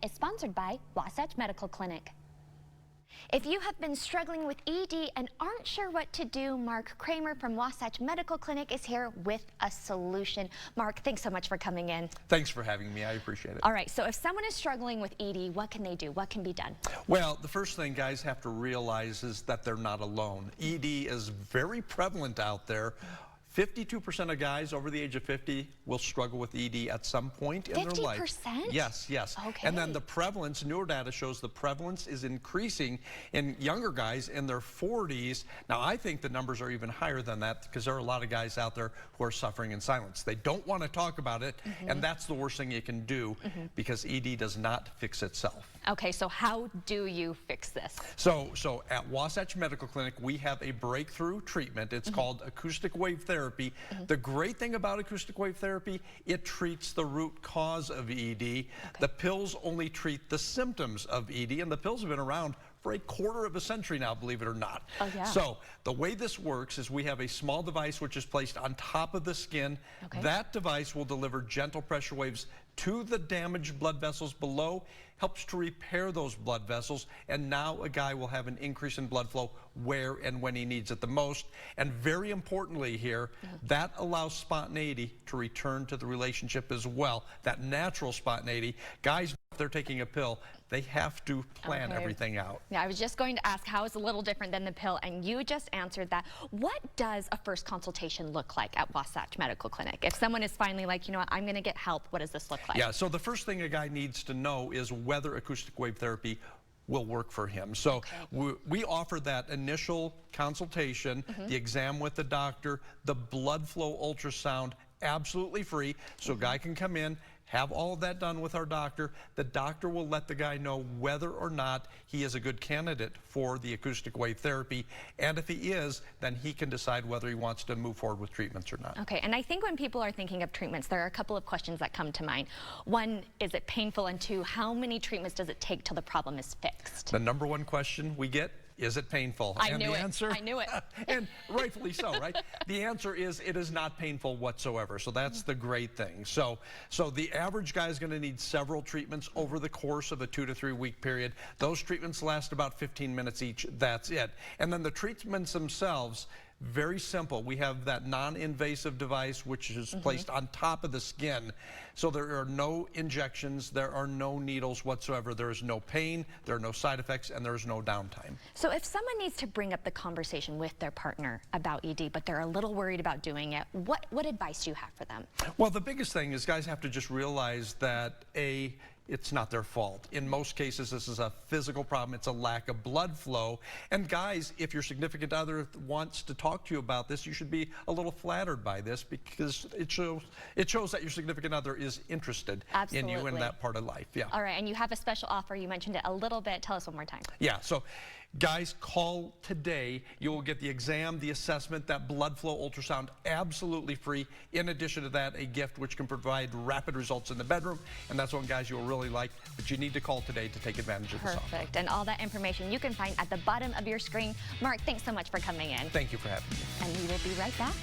is sponsored by Wasatch Medical Clinic. If you have been struggling with ED and aren't sure what to do, Marc Kramer from Wasatch Medical Clinic is here with a solution. Marc, thanks so much for coming in. Thanks for having me. I appreciate it. All right, so if someone is struggling with ED, what can they do? What can be done? Well, the first thing guys have to realize is that they're not alone. ED is very prevalent out there. 52% of guys over the age of 50 will struggle with ED at some point in their life. 50%? Yes, yes. Okay. And then the prevalence, newer data shows the prevalence is increasing in younger guys in their 40s. Now, I think the numbers are even higher than that because there are a lot of guys out there who are suffering in silence. They don't want to talk about it, and that's the worst thing you can do because ED does not fix itself. Okay, so how do you fix this? So at Wasatch Medical Clinic, we have a breakthrough treatment. It's called acoustic wave therapy. The great thing about acoustic wave therapy, it treats the root cause of ED. Okay. The pills only treat the symptoms of ED, and the pills have been around for a quarter of a century now, believe it or not. Oh, yeah. So the way this works is we have a small device which is placed on top of the skin. Okay. That device will deliver gentle pressure waves to the damaged blood vessels below, helps to repair those blood vessels, and now a guy will have an increase in blood flow where and when he needs it the most. And very importantly here, that allows spontaneity to return to the relationship as well, that natural spontaneity. Guys, if they're taking a pill, they have to plan everything out. Yeah, I was just going to ask how it's a little different than the pill, and you just answered that. What does a first consultation look like at Wasatch Medical Clinic? If someone is finally like, you know what, I'm going to get help, what does this look like? Yeah, so the first thing a guy needs to know is whether acoustic wave therapy will work for him. So we offer that initial consultation, the exam with the doctor, the blood flow ultrasound, absolutely free. So a guy can come in, have all of that done with our doctor. The doctor will let the guy know whether or not he is a good candidate for the acoustic wave therapy. And if he is, then he can decide whether he wants to move forward with treatments or not. Okay, and I think when people are thinking of treatments, there are a couple of questions that come to mind. One, is it painful? And two, how many treatments does it take till the problem is fixed? The number one question we get, is it painful? I knew it. And rightfully so, right? The answer is it is not painful whatsoever. So that's the great thing. So the average guy is going to need several treatments over the course of a 2 to 3 week period. Those treatments last about 15 minutes each. That's it. And then the treatments themselves, very simple. We have that non-invasive device which is placed on top of the skin. So there are no injections, there are no needles whatsoever. There is no pain, there are no side effects, and there is no downtime. So if someone needs to bring up the conversation with their partner about ED, but they're a little worried about doing it, what advice do you have for them? Well, the biggest thing is guys have to just realize that it's not their fault. In most cases, this is a physical problem. It's a lack of blood flow. And guys, if your significant other wants to talk to you about this, you should be a little flattered by this because it shows that your significant other is interested in you in that part of life. Yeah. All right, and you have a special offer. You mentioned it a little bit. Tell us one more time. Yeah, so guys, call today. You will get the exam, the assessment, that blood flow ultrasound absolutely free. In addition to that, a gift which can provide rapid results in the bedroom. And that's one, guys, you'll really like. But you need to call today to take advantage of this offer. Perfect. And all that information you can find at the bottom of your screen. Marc, thanks so much for coming in. Thank you for having me. And we will be right back.